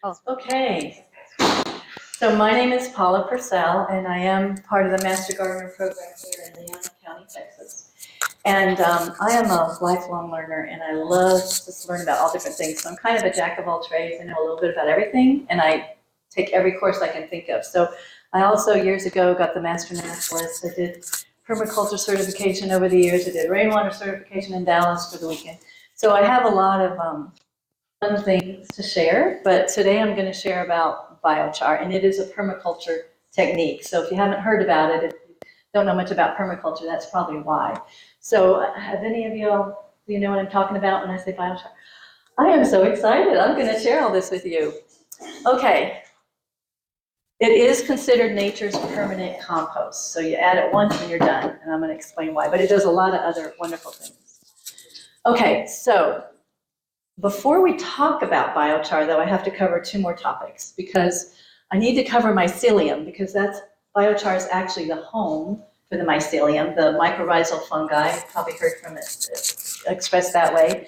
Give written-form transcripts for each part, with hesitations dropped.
Oh, Okay, so my name is Paula Purcell, and I am part of the Master Gardener program here in Leon County, Texas. And I am a lifelong learner, and I love to learn about all different things. So I'm kind of a jack of all trades. I know a little bit about everything, and I take every course I can think of. So I also, years ago, got the Master Naturalist. I did permaculture certification over the years. I did rainwater certification in Dallas for the weekend. So I have a lot of fun things to share, but today I'm going to share about biochar, and it is a permaculture technique. So if you haven't heard about it, if you don't know much about permaculture, that's probably why. So have any of you, do you know what I'm talking about when I say biochar? I am so excited. I'm going to share all this with you. Okay. It is considered nature's permanent compost. So you add it once and you're done, and I'm going to explain why, but it does a lot of other wonderful things. Okay, so before we talk about biochar, though, I have to cover two more topics because I need to cover mycelium because biochar is actually the home for the mycelium, the mycorrhizal fungi. You've probably heard from it expressed that way.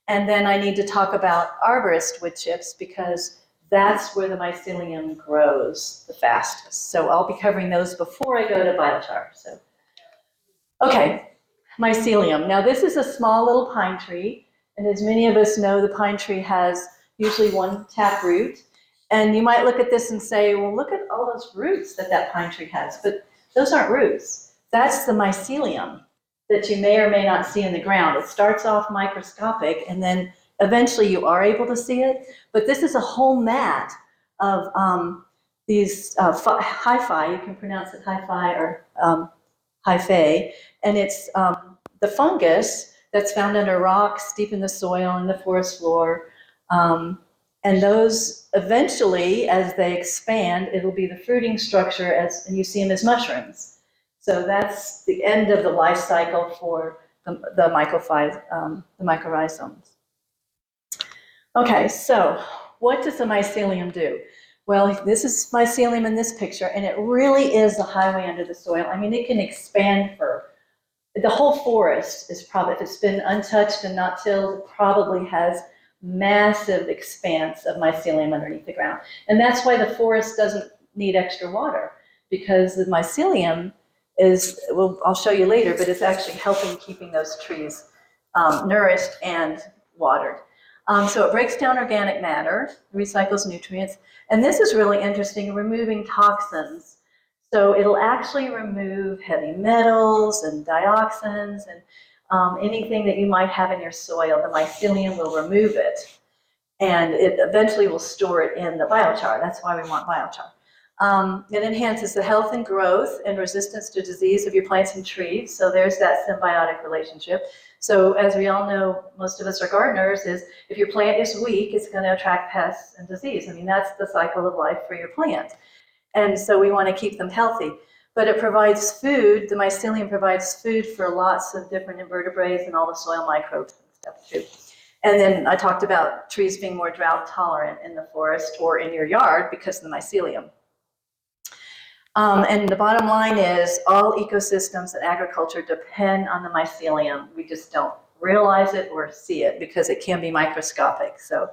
And then I need to talk about arborist wood chips because that's where the mycelium grows the fastest. So I'll be covering those before I go to biochar. So, okay, mycelium. Now this is a small little pine tree. And as many of us know, the pine tree has usually one tap root. And you might look at this and say, well, look at all those roots that pine tree has. But those aren't roots. That's the mycelium that you may or may not see in the ground. It starts off microscopic, and then eventually you are able to see it. But this is a whole mat of these hyphae. You can pronounce it hyphae or hyphae. And it's the fungus that's found under rocks, deep in the soil, in the forest floor. And those eventually, as they expand, it'll be the fruiting structure, and you see them as mushrooms. So that's the end of the life cycle for the mycorrhizomes. Okay, so what does the mycelium do? Well, this is mycelium in this picture, and it really is the highway under the soil. I mean, it can expand for the whole forest is probably, if it's been untouched and not tilled, it probably has massive expanse of mycelium underneath the ground. And that's why the forest doesn't need extra water, because the mycelium is, well, I'll show you later, but it's actually helping keeping those trees nourished and watered. So it breaks down organic matter, recycles nutrients, and this is really interesting, removing toxins. So it'll actually remove heavy metals and dioxins and anything that you might have in your soil. The mycelium will remove it, and it eventually will store it in the biochar. That's why we want biochar. It enhances the health and growth and resistance to disease of your plants and trees. So there's that symbiotic relationship. So as we all know, most of us are gardeners, is if your plant is weak, it's going to attract pests and disease. I mean, that's the cycle of life for your plant. And so we want to keep them healthy. But it provides food, the mycelium provides food for lots of different invertebrates and all the soil microbes and stuff too. And then I talked about trees being more drought tolerant in the forest or in your yard because of the mycelium. And the bottom line is all ecosystems and agriculture depend on the mycelium. We just don't realize it or see it because it can be microscopic. So,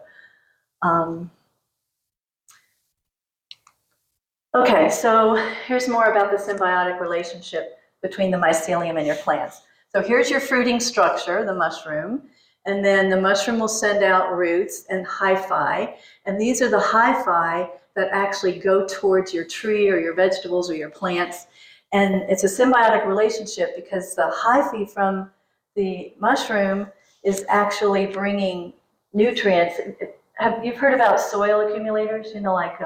okay, so here's more about the symbiotic relationship between the mycelium and your plants. So here's your fruiting structure, the mushroom, and then the mushroom will send out roots and hyphae, and these are the hyphae that actually go towards your tree or your vegetables or your plants. And it's a symbiotic relationship because the hyphae from the mushroom is actually bringing nutrients. You've heard about soil accumulators, you know, like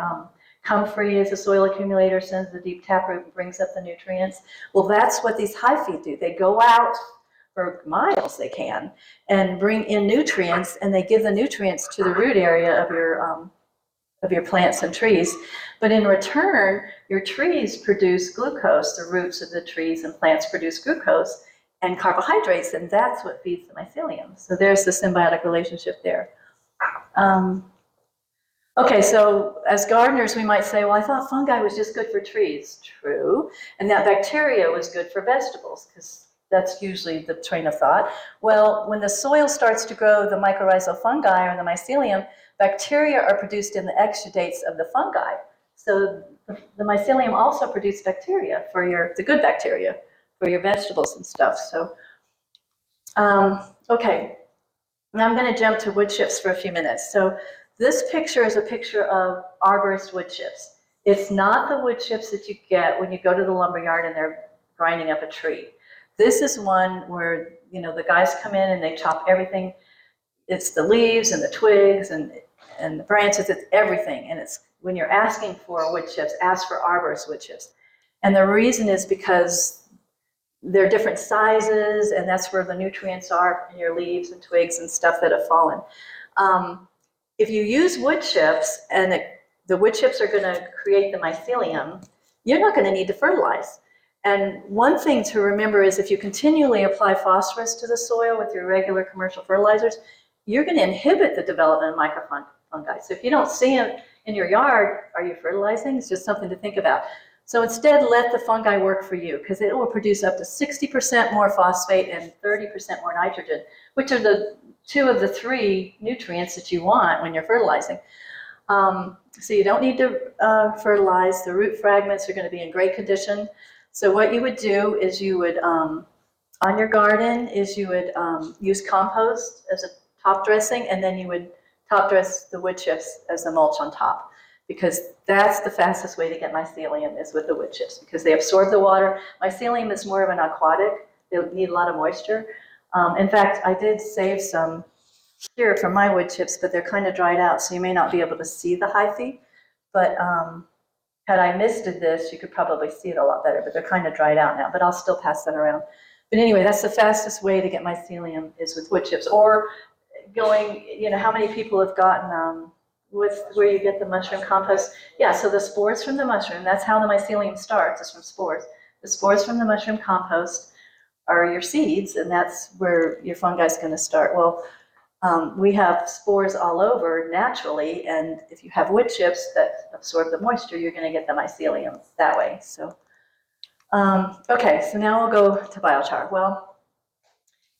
comfrey is a soil accumulator, sends the deep taproot and brings up the nutrients. Well, that's what these hyphae do. They go out for miles, they can, and bring in nutrients, and they give the nutrients to the root area of your plants and trees. But in return, your trees produce glucose. The roots of the trees and plants produce glucose and carbohydrates, and that's what feeds the mycelium. So there's the symbiotic relationship there. Okay, so as gardeners, we might say, well, I thought fungi was just good for trees. True. And that bacteria was good for vegetables, because that's usually the train of thought. Well, when the soil starts to grow the mycorrhizal fungi or the mycelium, bacteria are produced in the exudates of the fungi. So the mycelium also produces bacteria for the good bacteria for your vegetables and stuff. So, okay, now I'm going to jump to wood chips for a few minutes. So this picture is a picture of arborist wood chips. It's not the wood chips that you get when you go to the lumber yard and they're grinding up a tree. This is one where, you know, the guys come in and they chop everything. It's the leaves and the twigs and the branches, it's everything. And it's when you're asking for wood chips, ask for arborist wood chips. And the reason is because they're different sizes, and that's where the nutrients are in your leaves and twigs and stuff that have fallen. If you use wood chips and the wood chips are going to create the mycelium, you're not going to need to fertilize. And one thing to remember is if you continually apply phosphorus to the soil with your regular commercial fertilizers, you're going to inhibit the development of microfungi. So if you don't see them in your yard, are you fertilizing? It's just something to think about. So instead, let the fungi work for you, because it will produce up to 60% more phosphate and 30% more nitrogen, which are the two of the three nutrients that you want when you're fertilizing. So you don't need to fertilize. The root fragments are going to be in great condition. So what you would do is you would, on your garden, is you would use compost as a top dressing, and then you would top dress the wood chips as the mulch on top, because that's the fastest way to get mycelium is with the wood chips, because they absorb the water. Mycelium is more of an aquatic. They need a lot of moisture. In fact, I did save some here from my wood chips, but they're kind of dried out, so you may not be able to see the hyphae. But had I misted this, you could probably see it a lot better, but they're kind of dried out now, but I'll still pass that around. But anyway, that's the fastest way to get mycelium is with wood chips, or going, you know, how many people have gotten with where you get the mushroom compost? Yeah, so the spores from the mushroom, that's how the mycelium starts, is from spores. The spores from the mushroom compost are your seeds, and that's where your fungi is going to start. Well, we have spores all over naturally, and if you have wood chips that absorb the moisture, you're going to get the mycelium that way. So, okay, so now we'll go to biochar. Well,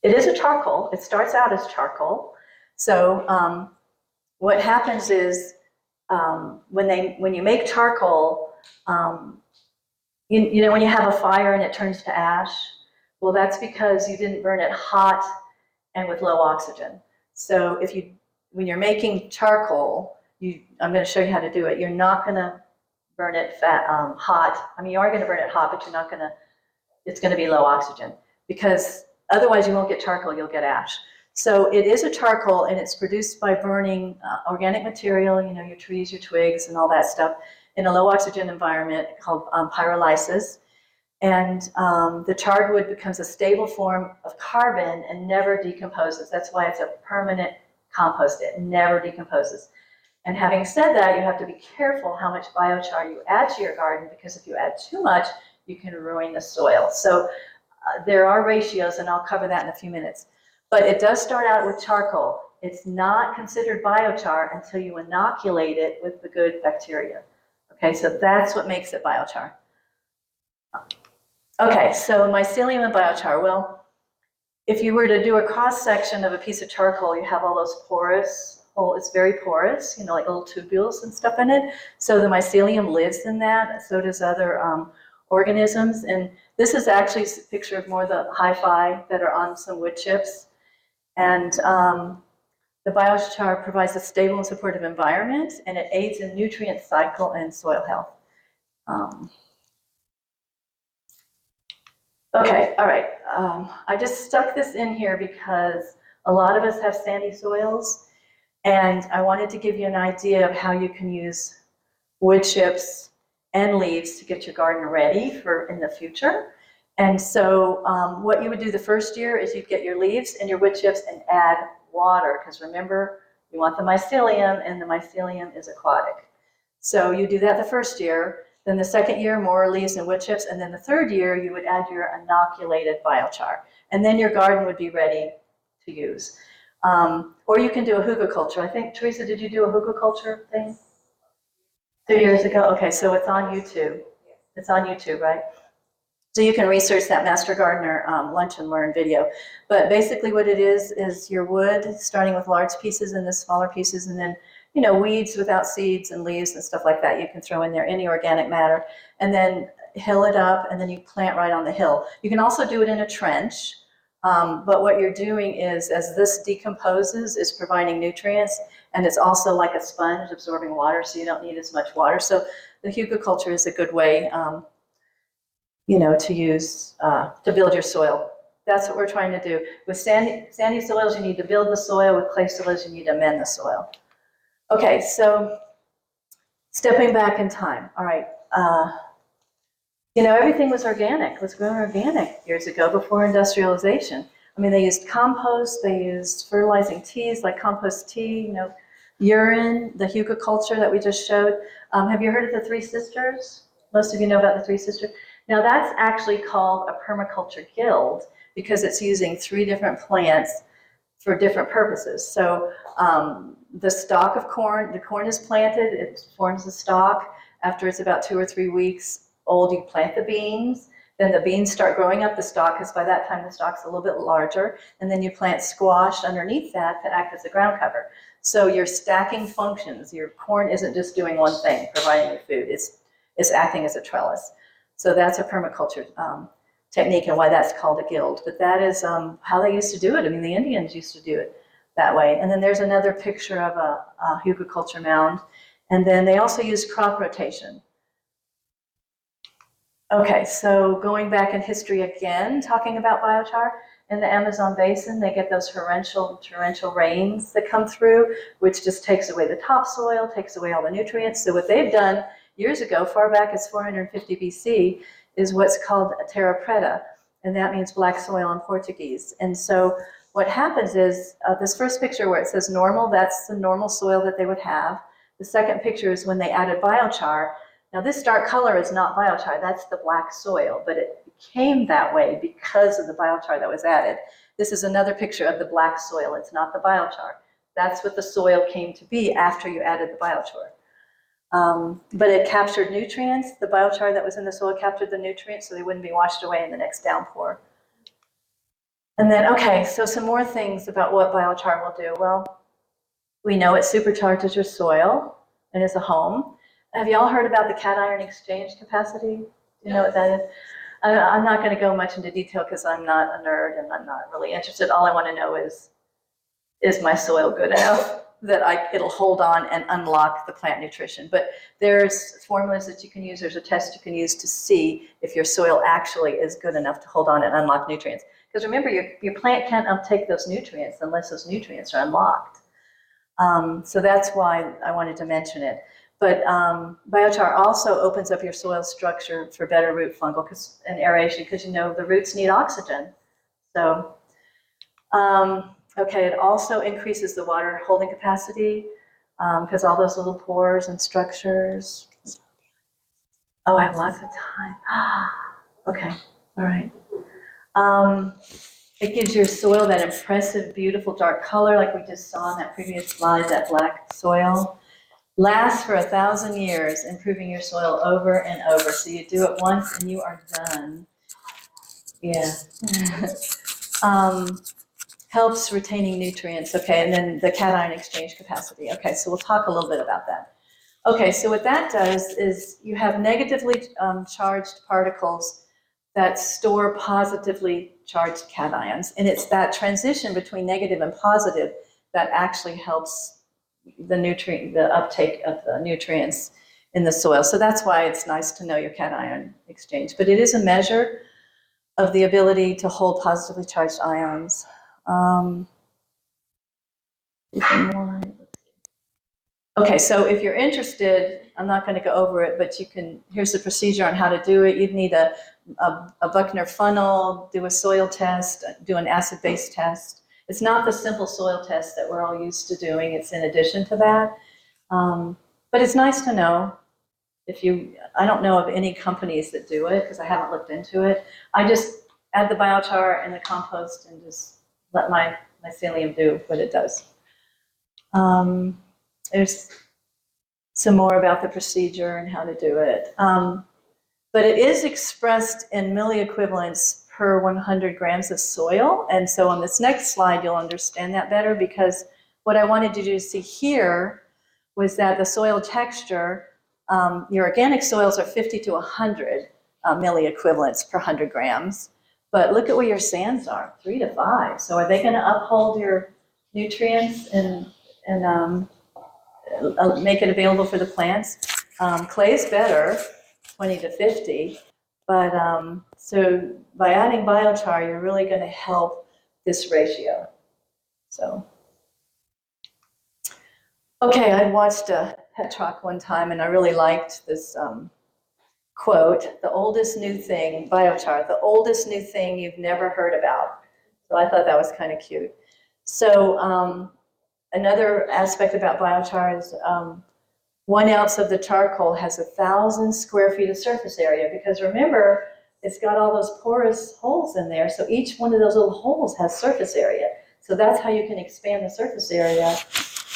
it is a charcoal. It starts out as charcoal. So what happens is when you make charcoal, you know, when you have a fire and it turns to ash, well, that's because you didn't burn it hot and with low oxygen. So when you're making charcoal, I'm going to show you how to do it. You're not going to burn it hot. I mean, you are going to burn it hot, but you're not going to. It's going to be low oxygen, because otherwise you won't get charcoal. You'll get ash. So it is a charcoal, and it's produced by burning organic material. You know, your trees, your twigs, and all that stuff in a low oxygen environment called pyrolysis. And the charred wood becomes a stable form of carbon and never decomposes. That's why it's a permanent compost. It never decomposes. And having said that, you have to be careful how much biochar you add to your garden, because if you add too much, you can ruin the soil. So there are ratios, and I'll cover that in a few minutes. But it does start out with charcoal. It's not considered biochar until you inoculate it with the good bacteria. Okay, so that's what makes it biochar. Okay, so mycelium and biochar. Well, if you were to do a cross-section of a piece of charcoal, you have all those porous, it's very porous, you know, like little tubules and stuff in it. So the mycelium lives in that, so does other organisms. And this is actually a picture of more of the hyphae that are on some wood chips. And the biochar provides a stable and supportive environment, and it aids in nutrient cycle and soil health. Okay, all right. I just stuck this in here because a lot of us have sandy soils, and I wanted to give you an idea of how you can use wood chips and leaves to get your garden ready for in the future. And so what you would do the first year is you'd get your leaves and your wood chips and add water, because remember, you want the mycelium, and the mycelium is aquatic. So you do that the first year. Then the second year, more leaves and wood chips, and then the third year, you would add your inoculated biochar, and then your garden would be ready to use. Or you can do a hugelkultur. I think, Teresa, did you do a hugelkultur thing 2 years ago? Okay, so it's on YouTube. It's on YouTube, right? So you can research that Master Gardener Lunch and Learn video. But basically what it is your wood, starting with large pieces and then smaller pieces, and then weeds without seeds and leaves and stuff like that. You can throw in there any organic matter, and then hill it up, and then you plant right on the hill. You can also do it in a trench, but what you're doing is, as this decomposes, is providing nutrients, and it's also like a sponge absorbing water, so you don't need as much water. So the hugelkultur is a good way, to use to build your soil. That's what we're trying to do. With sandy soils, you need to build the soil. With clay soils, you need to amend the soil. Okay, so stepping back in time. All right. Everything was organic, was grown organic years ago before industrialization. I mean, they used compost, they used fertilizing teas like compost tea, urine, the hugelkultur that we just showed. Have you heard of the Three Sisters? Most of you know about the Three Sisters. Now, that's actually called a permaculture guild because it's using 3 different plants for different purposes. So the stalk of corn, the corn is planted, it forms a stalk. After it's about 2 or 3 weeks old, you plant the beans. Then the beans start growing up the stalk, because by that time the stalk's a little bit larger. And then you plant squash underneath that to act as a ground cover. So you're stacking functions. Your corn isn't just doing one thing, providing you food. It's acting as a trellis. So that's a permaculture technique, and why that's called a guild. But that is how they used to do it. I mean, the Indians used to do it that way. And then there's another picture of a hugelkultur mound. And then they also use crop rotation. Okay, so going back in history again, talking about biochar, in the Amazon basin, they get those torrential rains that come through, which just takes away the topsoil, takes away all the nutrients. So what they've done years ago, far back as 450 BC, is what's called a terra preta, and that means black soil in Portuguese. And so what happens is, this first picture where it says normal, that's the normal soil that they would have. The second picture is when they added biochar. Now this dark color is not biochar, that's the black soil, but it became that way because of the biochar that was added. This is another picture of the black soil, it's not the biochar. That's what the soil came to be after you added the biochar. But it captured nutrients. The biochar that was in the soil captured the nutrients so they wouldn't be washed away in the next downpour. And then, okay, so some more things about what biochar will do. Well, we know it supercharges your soil and is a home. Have you all heard about the cation exchange capacity? Do you know what that is? I'm not going to go much into detail because I'm not a nerd and I'm not really interested. All I want to know is my soil good enough that it'll hold on and unlock the plant nutrition? But there's formulas that you can use. There's a test you can use to see if your soil actually is good enough to hold on and unlock nutrients. Because remember, your plant can't uptake those nutrients unless those nutrients are unlocked. So that's why I wanted to mention it. But biochar also opens up your soil structure for better root fungal and aeration, because the roots need oxygen. So, okay, it also increases the water holding capacity, because all those little pores and structures. Oh, I have lots of time. Okay, all right. It gives your soil that impressive, beautiful dark color like we just saw in that previous slide, that black soil. Lasts for 1,000 years, improving your soil over and over. So you do it once and you are done. Yeah. Helps retaining nutrients. Okay, and then the cation exchange capacity. Okay, so we'll talk a little bit about that. Okay, so what that does is you have negatively charged particles that store positively charged cations. And it's that transition between negative and positive that actually helps the uptake of the nutrients in the soil. So that's why it's nice to know your cation exchange. But it is a measure of the ability to hold positively charged ions. Okay, so if you're interested, I'm not going to go over it, but here's the procedure on how to do it. You'd need a Buckner funnel, do a soil test, do an acid-base test. It's not the simple soil test that we're all used to doing. It's in addition to that. But it's nice to know. I don't know of any companies that do it because I haven't looked into it. I just add the biochar and the compost and just let my mycelium do what it does. There's some more about the procedure and how to do it. But it is expressed in milliequivalents per 100 grams of soil. And so on this next slide, you'll understand that better, because what I wanted you to see here was that the soil texture, your organic soils are 50 to 100 milliequivalents per 100 grams. But look at where your sands are, 3 to 5. So are they going to uphold your nutrients and make it available for the plants? Clay's better, 20 to 50. But so by adding biochar, you're really going to help this ratio. So, okay, I watched a TED Talk one time, and I really liked this quote, the oldest new thing, biochar, the oldest new thing you've never heard about. So I thought that was kind of cute. So another aspect about biochar is 1 ounce of the charcoal has 1,000 square feet of surface area, because remember, it's got all those porous holes in there, so each one of those little holes has surface area. So that's how you can expand the surface area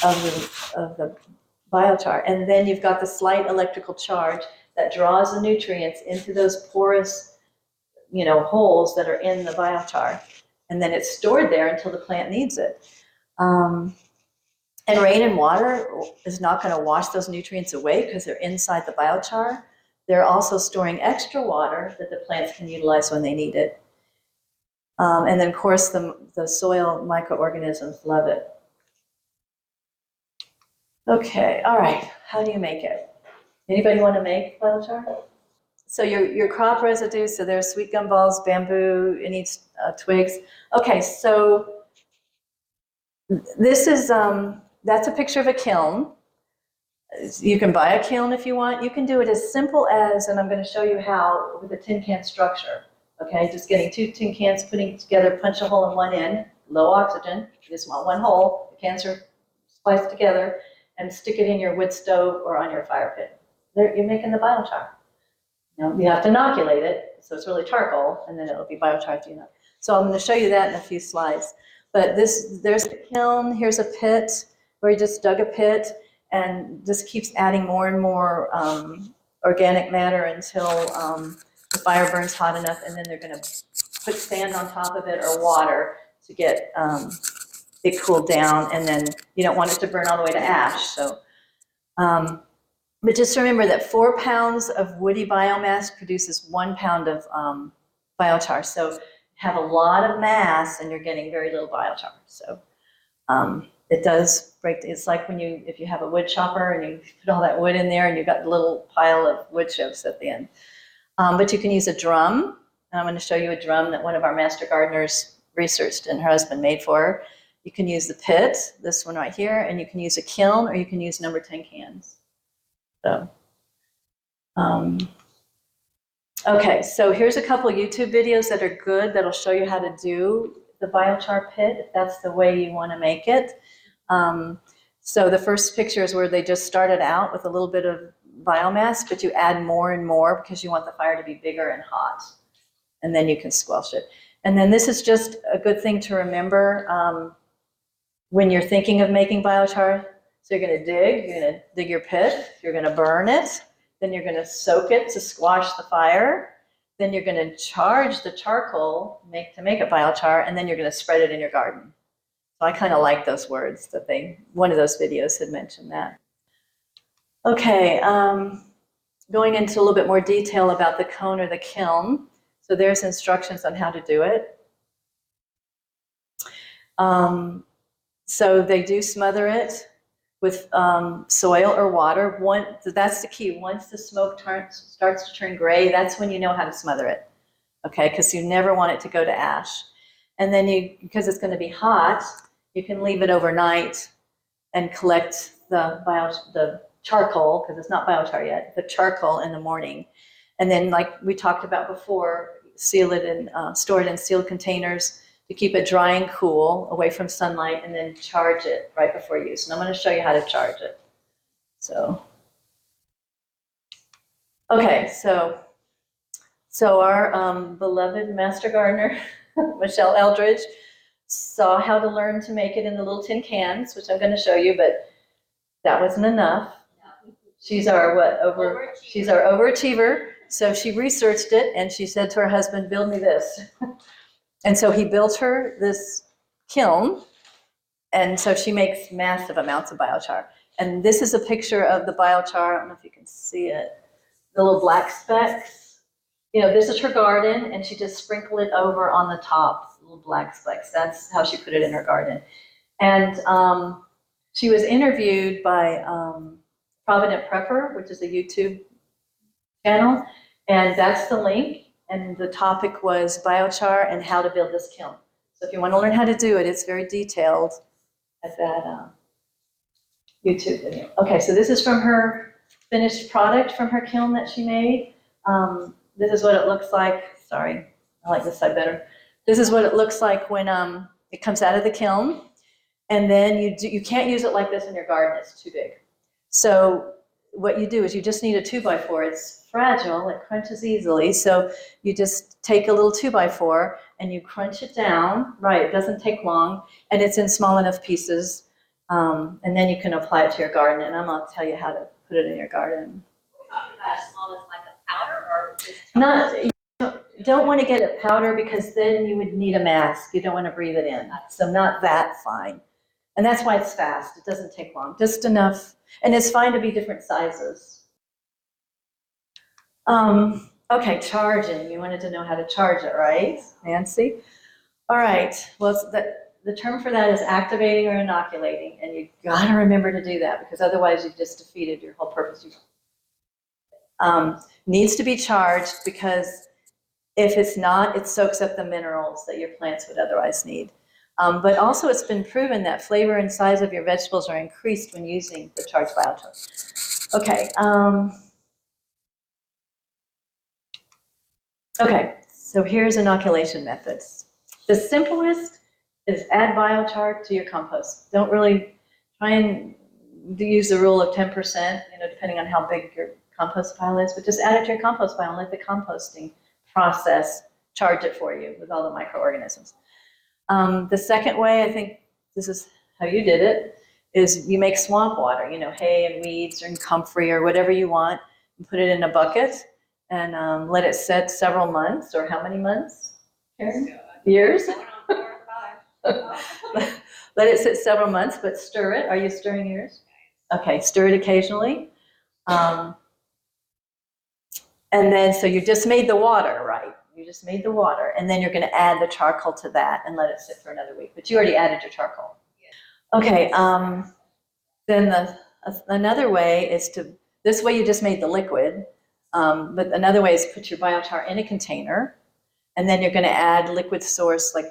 of the biochar. And then you've got the slight electrical charge that draws the nutrients into those porous, holes that are in the biochar. And then it's stored there until the plant needs it. And rain and water is not going to wash those nutrients away because they're inside the biochar. They're also storing extra water that the plants can utilize when they need it. And then, of course, the soil microorganisms love it. Okay, all right, how do you make it? Anybody want to make biochar? So your crop residues, so there's sweet gum balls, bamboo, any twigs. Okay, so this is, that's a picture of a kiln. You can buy a kiln if you want. You can do it as simple as, and I'm going to show you how, with a tin can structure. Okay, just getting 2 tin cans, putting it together, punch a hole in one end, low oxygen. You just want one hole. The cans are spliced together, and stick it in your wood stove or on your fire pit. There, you're making the biochar. You have to inoculate it, so it's really charcoal, and then it'll be biochar. So I'm going to show you that in a few slides. But there's a kiln. Here's a pit where you just dug a pit, and just keeps adding more and more organic matter until the fire burns hot enough, and then they're going to put sand on top of it or water to get it cooled down, and then you don't want it to burn all the way to ash. So, but just remember that 4 pounds of woody biomass produces 1 pound of biochar. So have a lot of mass, and you're getting very little biochar. So it does break. It's like if you have a wood chopper and you put all that wood in there, and you've got a little pile of wood chips at the end. But you can use a drum. And I'm going to show you a drum that one of our master gardeners researched and her husband made for her. You can use the pit, this one right here, and you can use a kiln, or you can use number 10 cans. So, okay, so here's a couple of YouTube videos that are good that'll show you how to do the biochar pit, if that's the way you want to make it. So the first picture is where they just started out with a little bit of biomass, but you add more and more because you want the fire to be bigger and hot, and then you can squelch it. And then this is just a good thing to remember when you're thinking of making biochar. So you're going to dig your pit, you're going to burn it, then you're going to soak it to squash the fire, then you're going to charge the charcoal to make it biochar, and then you're going to spread it in your garden. So I kind of like those words that one of those videos had mentioned that. Okay, going into a little bit more detail about the cone or the kiln. So there's instructions on how to do it. So they do smother it with soil or water. That's the key. Once the smoke starts to turn gray, that's when you know how to smother it. Okay, because you never want it to go to ash. And then because it's going to be hot, you can leave it overnight and collect the charcoal, because it's not biochar yet, the charcoal in the morning. And then, like we talked about before, seal it and store it in sealed containers to keep it dry and cool, away from sunlight, and then charge it right before use. And I'm going to show you how to charge it. So, okay, so our beloved master gardener, Michelle Eldridge, saw how to learn to make it in the little tin cans, which I'm going to show you, but that wasn't enough. She's our She's our overachiever. So she researched it, and she said to her husband, "Build me this." And so he built her this kiln, and so she makes massive amounts of biochar. And this is a picture of the biochar. I don't know if you can see it. The little black specks. This is her garden, and she just sprinkled it over on the top, little black specks. That's how she put it in her garden. And she was interviewed by Provident Prepper, which is a YouTube channel, and that's the link. And the topic was biochar and how to build this kiln. So if you want to learn how to do it, it's very detailed at that YouTube video. Okay, so this is from her finished product from her kiln that she made. This is what it looks like. Sorry, I like this side better. This is what it looks like when it comes out of the kiln. And then you can't use it like this in your garden. It's too big. So what you do is you just need a 2x4. It's fragile. It crunches easily. So you just take a little 2x4 and you crunch it down. Right, it doesn't take long. And it's in small enough pieces. And then you can apply it to your garden. And I'm going to tell you how to put it in your garden. As small as like a powder, or just Not, you don't want to get it powder because then you would need a mask. You don't want to breathe it in. So not that fine. And that's why it's fast. It doesn't take long. Just enough. And it's fine to be different sizes. Okay, charging. You wanted to know how to charge it, right, Nancy? All right. Well, the term for that is activating or inoculating. And you got to remember to do that because otherwise you've just defeated your whole purpose. Needs to be charged because if it's not, it soaks up the minerals that your plants would otherwise need. But also it's been proven that flavor and size of your vegetables are increased when using the charged biochar. Okay. Okay, so here's inoculation methods. The simplest is add biochar to your compost. Don't really try and use the rule of 10%, depending on how big your compost pile is, but just add it to your compost pile and let the composting process charge it for you with all the microorganisms. The second way, I think this is how you did it, is you make swamp water, hay and weeds and comfrey or whatever you want, and put it in a bucket and let it set several months, or how many months? Years? Let it sit several months, but stir it. Are you stirring yours? Okay, stir it occasionally. And then, so you just made the water, right? You just made the water, and then you're going to add the charcoal to that and let it sit for another week. But you already added your charcoal. Okay, then another way is this way you just made the liquid, but another way is put your biochar in a container, and then you're going to add liquid source like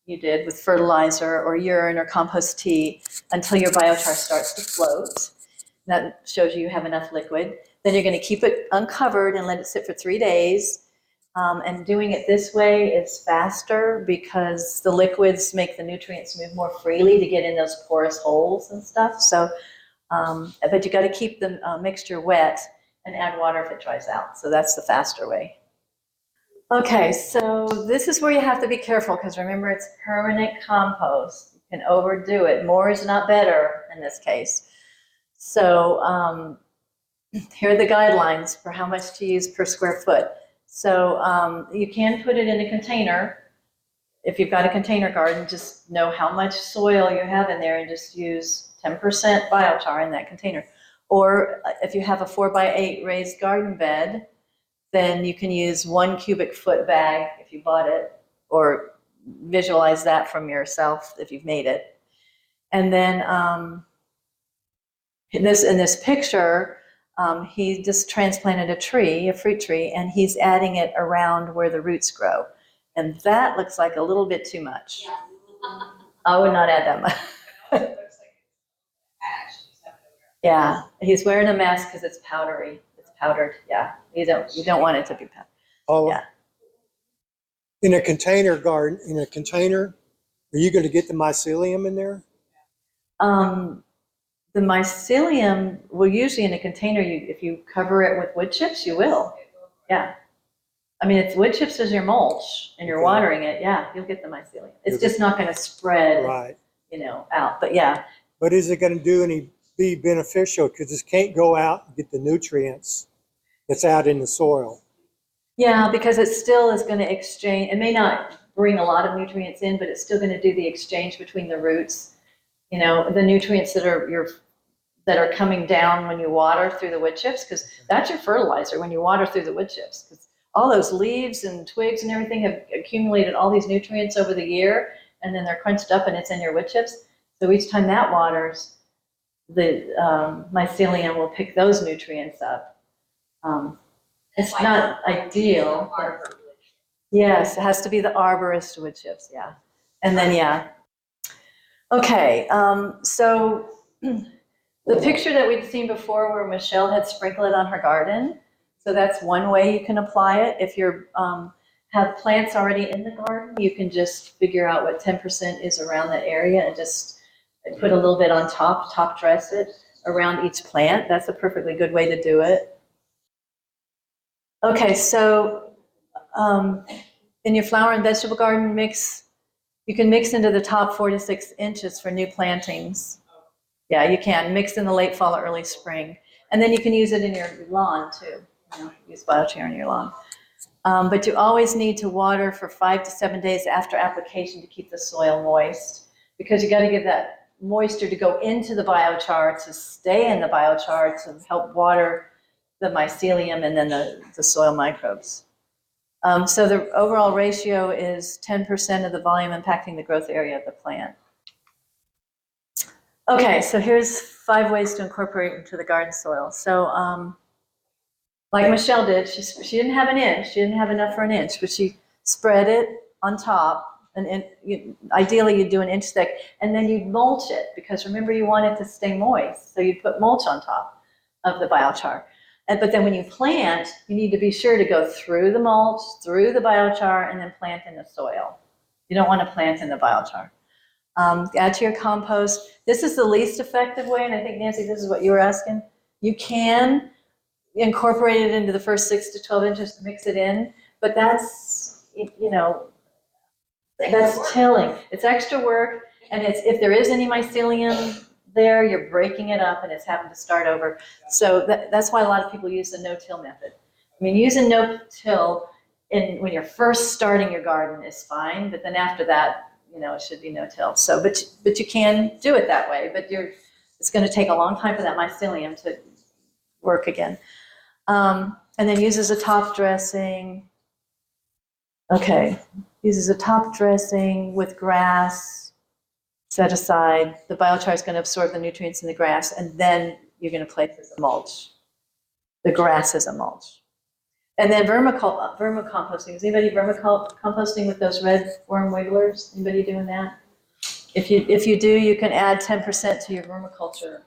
you did with fertilizer or urine or compost tea until your biochar starts to float. That shows you have enough liquid. Then you're going to keep it uncovered and let it sit for 3 days. And doing it this way is faster because the liquids make the nutrients move more freely to get in those porous holes and stuff. So, but you got to keep the mixture wet and add water if it dries out. So that's the faster way. Okay, so this is where you have to be careful because remember it's permanent compost. You can overdo it. More is not better in this case. So here are the guidelines for how much to use per square foot. So you can put it in a container. If you've got a container garden, just know how much soil you have in there and just use 10% biochar in that container. Or if you have a 4x8 raised garden bed, then you can use 1 cubic foot bag if you bought it, or visualize that from yourself if you've made it. And then in this picture, he just transplanted a tree, a fruit tree, and he's adding it around where the roots grow. And that looks like a little bit too much. I would not add that much. It looks like it's ash. Yeah, he's wearing a mask because it's powdery. It's powdered. Yeah, you don't want it to be powdered. Oh, Yeah. in a container garden, in a container, are you going to get the mycelium in there? The mycelium, well, usually in a container, if you cover it with wood chips, you will. Yeah. I mean, if wood chips is your mulch and you're watering it, yeah, you'll get the mycelium. It's just not going to spread, Right. Out. But yeah. But is it going to be beneficial? Because it can't go out and get the nutrients that's out in the soil. Yeah, because it still is going to exchange. It may not bring a lot of nutrients in, but it's still going to do the exchange between the roots. The nutrients that are that are coming down when you water through the wood chips, because that's your fertilizer when you water through the wood chips. Because all those leaves and twigs and everything have accumulated all these nutrients over the year, and then they're crunched up and it's in your wood chips. So each time that waters, the mycelium will pick those nutrients up. It's not ideal. Yes, it has to be the arborist wood chips, yeah. And then, yeah. Okay, so the picture that we'd seen before where Michelle had sprinkled it on her garden, so that's one way you can apply it. If you have plants already in the garden, you can just figure out what 10% is around that area and just put a little bit on top dress it around each plant. That's a perfectly good way to do it. Okay, so in your flower and vegetable garden mix, you can mix into the top 4 to 6 inches for new plantings. Yeah, you can mix in the late fall or early spring. And then you can use it in your lawn too. Use biochar in your lawn. But you always need to water for 5 to 7 days after application to keep the soil moist, because you got to give that moisture to go into the biochar, to stay in the biochar, to help water the mycelium and then the soil microbes. So the overall ratio is 10% of the volume impacting the growth area of the plant. Okay, so here's 5 ways to incorporate into the garden soil. So like Michelle did, she didn't have an inch, she didn't have enough for an inch, but she spread it on top, and ideally you'd do an inch thick, and then you'd mulch it, because remember you want it to stay moist, so you'd put mulch on top of the biochar. But then when you plant, you need to be sure to go through the mulch, through the biochar, and then plant in the soil. You don't want to plant in the biochar. Add to your compost. This is the least effective way, and I think, Nancy, this is what you were asking. You can incorporate it into the first 6 to 12 inches to mix it in, but that's, that's tilling. It's extra work, and if there is any mycelium there, you're breaking it up and it's having to start over. So that's why a lot of people use the no-till method. I mean, using no-till when you're first starting your garden is fine, but then after that, it should be no-till. So, but you can do it that way, but it's going to take a long time for that mycelium to work again. And then uses a top dressing. Okay, uses a top dressing with grass set aside. The biochar is going to absorb the nutrients in the grass, and then you're going to place it as a mulch. The grass is a mulch. And then vermicomposting. Is anybody vermicomposting with those red worm wigglers? Anybody doing that? If you do, you can add 10% to your vermiculture.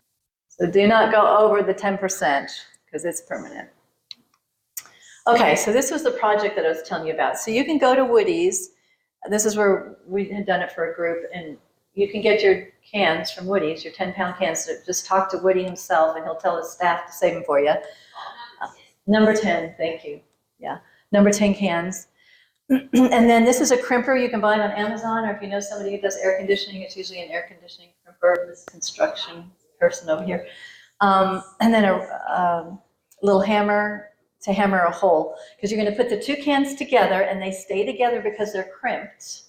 So do not go over the 10% because it's permanent. Okay, so this was the project that I was telling you about. So you can go to Woody's. This is where we had done it for a group, and you can get your cans from Woody's, your 10-pound cans. So just talk to Woody himself, and he'll tell his staff to save them for you. Number 10, thank you. Yeah, number 10 cans. And then this is a crimper. You can buy it on Amazon, or if you know somebody who does air conditioning, it's usually an air conditioning crimper, this construction person over here. And then a little hammer to hammer a hole, because you're going to put the 2 cans together, and they stay together because they're crimped.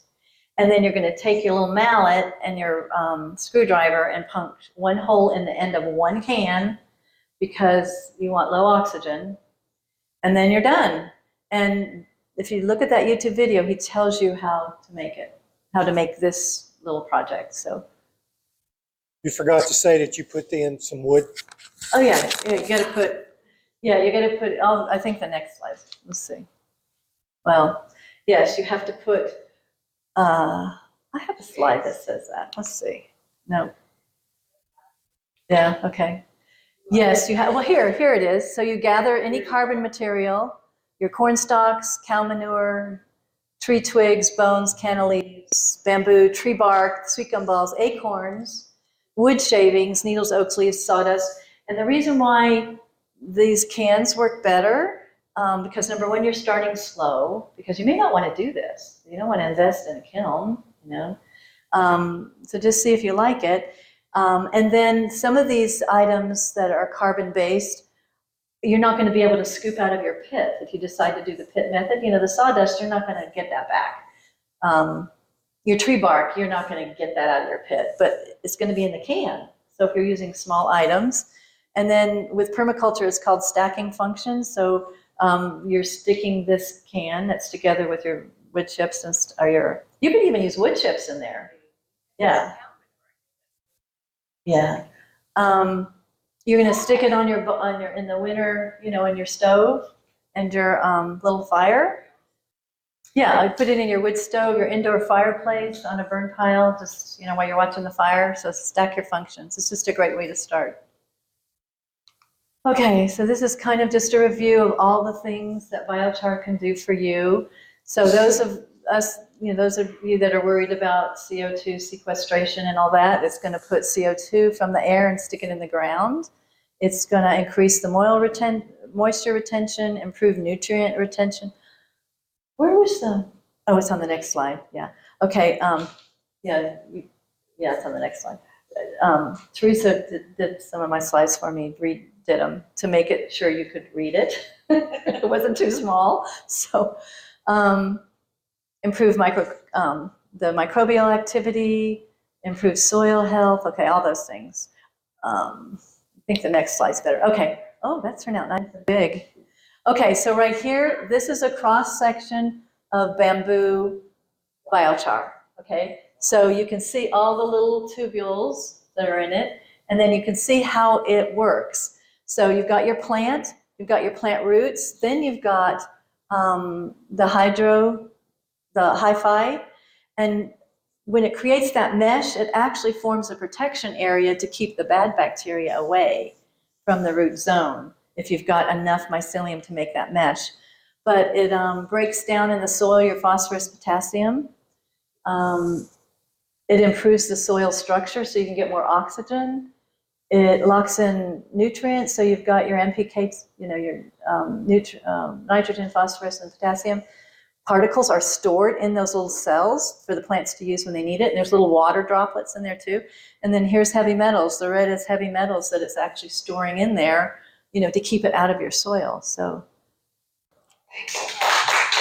And then you're going to take your little mallet and your screwdriver and punch 1 hole in the end of 1 can, because you want low oxygen, and then you're done. And if you look at that YouTube video, he tells you how to make this little project. So You forgot to say that you put in some wood. oh yeah, you got to put. I think the next slide. Let's see. Well, yes, you have to put. I have a slide that says that. Let's see. No. Yeah. Okay. Yes, you have. Well, here it is. So you gather any carbon material, your corn stalks, cow manure, tree twigs, bones, canna leaves, bamboo, tree bark, sweet gum balls, acorns, wood shavings, needles, oaks leaves, sawdust. And the reason why these cans work better, because number 1, you're starting slow, because you may not want to do this. You don't want to invest in a kiln, So just see if you like it. And then some of these items that are carbon-based, you're not going to be able to scoop out of your pit if you decide to do the pit method. The sawdust, you're not going to get that back. Your tree bark, you're not going to get that out of your pit, but it's going to be in the can. So if you're using small items. And then with permaculture, it's called stacking functions. So you're sticking this can that's together with your wood chips you can even use wood chips in there. Yeah. Yeah. You're gonna stick it on your in the winter, in your stove and your little fire. Yeah, I put it in your wood stove, your indoor fireplace, on a burn pile, just while you're watching the fire. So stack your functions. It's just a great way to start. Okay, so this is kind of just a review of all the things that biochar can do for you. So those of us, those of you that are worried about CO2 sequestration and all that, it's going to put CO2 from the air and stick it in the ground. It's going to increase the moisture retention, improve nutrient retention. Where was oh, it's on the next slide. Yeah. Okay. Yeah, it's on the next slide. Teresa did some of my slides for me, did them to make it sure you could read it. It wasn't too small. So improve the microbial activity, improve soil health. Okay, all those things. I think the next slide's better. Okay. Oh, that turned out nice and big. Okay, so right here, this is a cross section of bamboo biochar. Okay, so you can see all the little tubules that are in it, and then you can see how it works. So you've got your plant roots, then you've got the hi-fi, and when it creates that mesh, it actually forms a protection area to keep the bad bacteria away from the root zone, if you've got enough mycelium to make that mesh. But it breaks down in the soil your phosphorus, potassium. It improves the soil structure so you can get more oxygen. It locks in nutrients, so you've got your NPKs, your nitrogen, phosphorus, and potassium. Particles are stored in those little cells for the plants to use when they need it. And there's little water droplets in there too. And then here's heavy metals. The red is heavy metals that it's actually storing in there, to keep it out of your soil. So,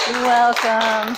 you're welcome.